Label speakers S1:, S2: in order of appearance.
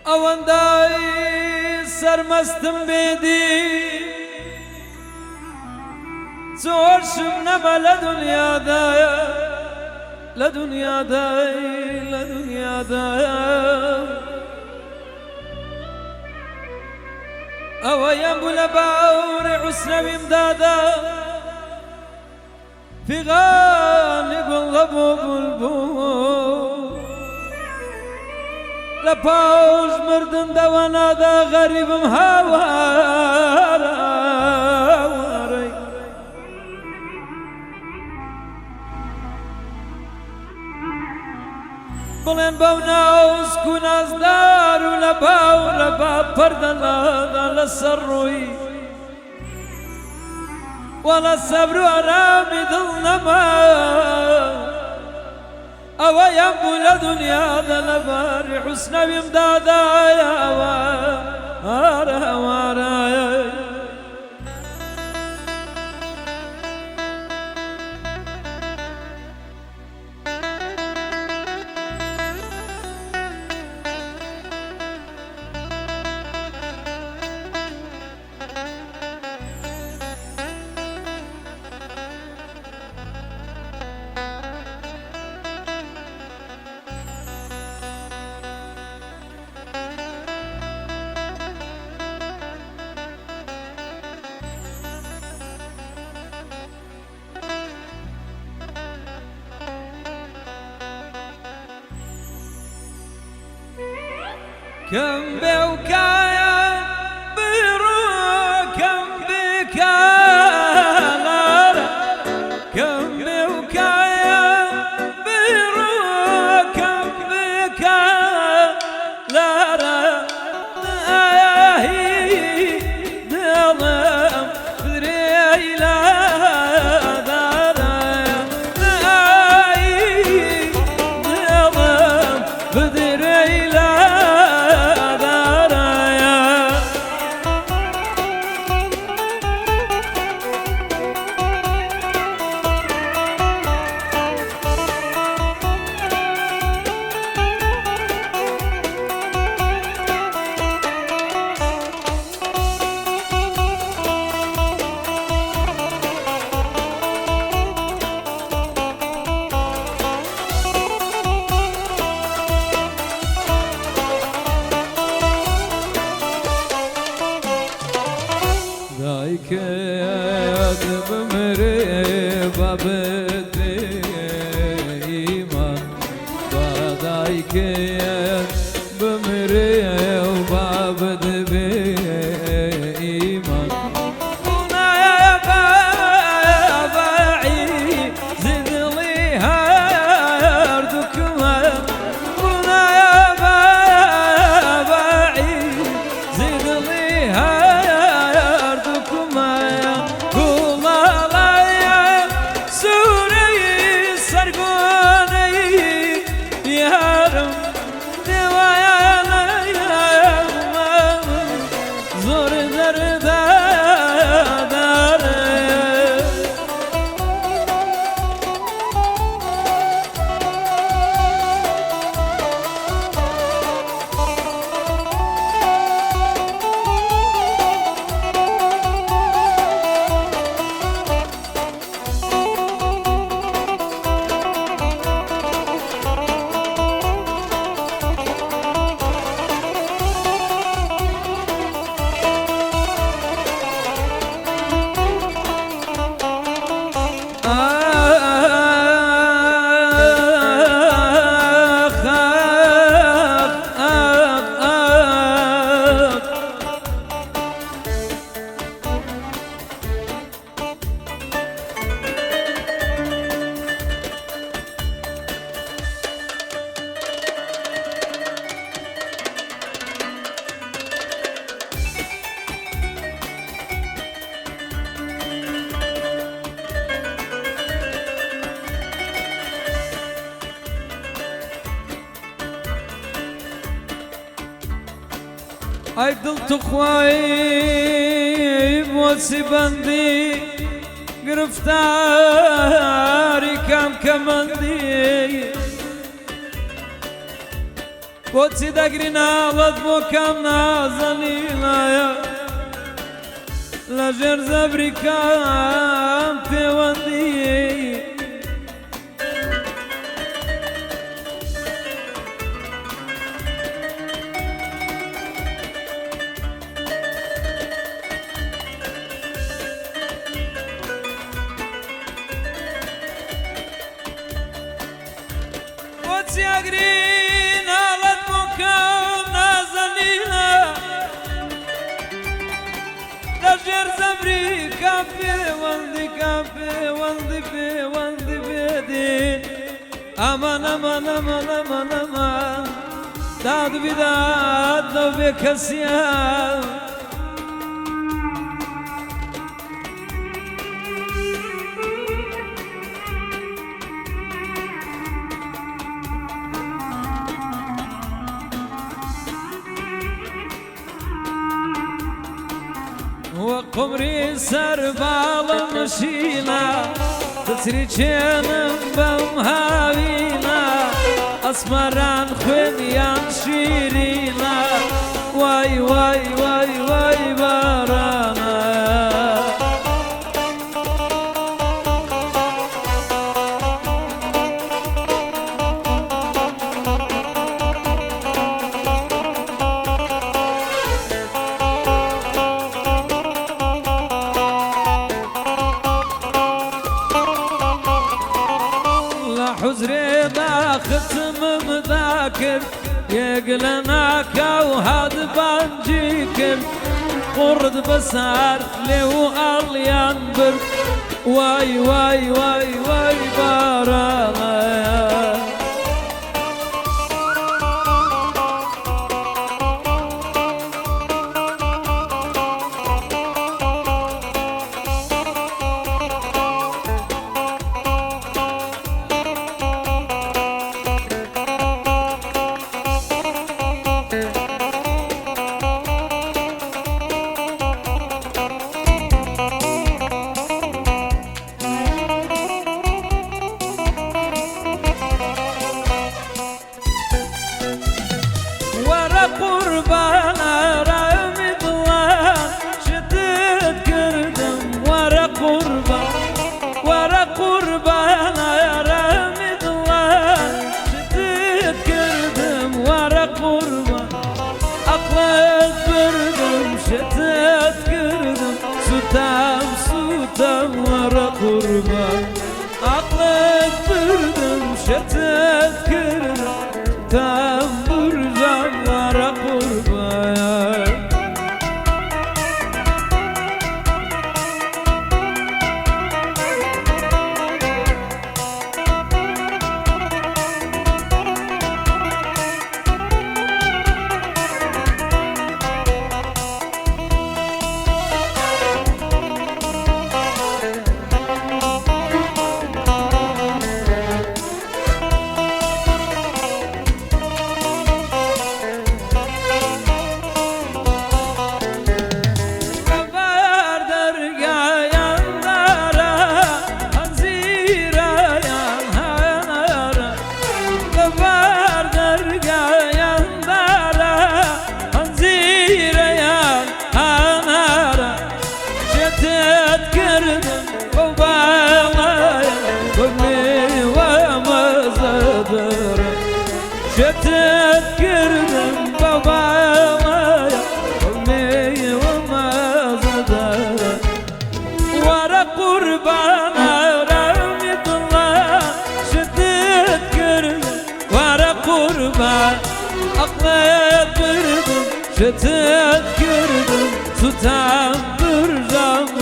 S1: ئەوەندای سەرمەستم بێدی زۆرشم نەما لە دنیادایە لە دنیادایە ئەوەیەم بوو لە باوڕێ عوسنەویم دادا فیغانی گوڵە بۆ بولبول لە پاوش مردن دەوانادا غەریبم هاوارەی بڵێن بەو ناوس کو نازدار و لە باوڕە با پەردەلادا لەسەر ڕووی وەڵە سەبر و ئارامی دڵ نەما ئەوەیەم بوو لە دنیادا لەباری حوسنەویم دادایە ئەوارە كم بوكايا برو كم بكالارا كم بوكايا برو كم بكالارا آهي دلم بريلا دارا آهي دلم بدريلا دایکت بمری بابت ایمان دایکت بمری بابت ایمان ونایا باعی زدلی هر دکمه ونایا باعی زدلی ای دل تو خواهی موسی بندی گرفتاری کم کمندی بۆچی دەگری ناڵت بۆ کەم نازەنیڵایە لەژێر زەبریکان پەیوەندی بۆچی ئەگری ناڵت بۆ کەم نازەنیڵە لەژێر زەبریکان پەیوەندی بێدین ئەمان ئەمان ئەمان ئەمان ئەمان داد و بیداد لەو بێ کەسیە وقمري سر بالمشينا تسريجنا بمهاوينا أسمران خنيان شيرينا واي واي واي واي بارانا حزري دا ختم مذاكر يقلنا كوهاد بانجيكر قرد بسار لو أليان بر واي واي واي واي بارانا قربانا رامي الله شدد كردم ورا قربانا رامي الله شدد كردم ورا قربان أقلت بردم شدد كردم ستام ورا قربان أقلت بردم شدد كردم تام برجم ورا قربان شتت كردم بابا أمي وما زدر ورا قربانا رامي الله شتت كردم ورا قربان أقلت بردم شتت كردم ستام برجم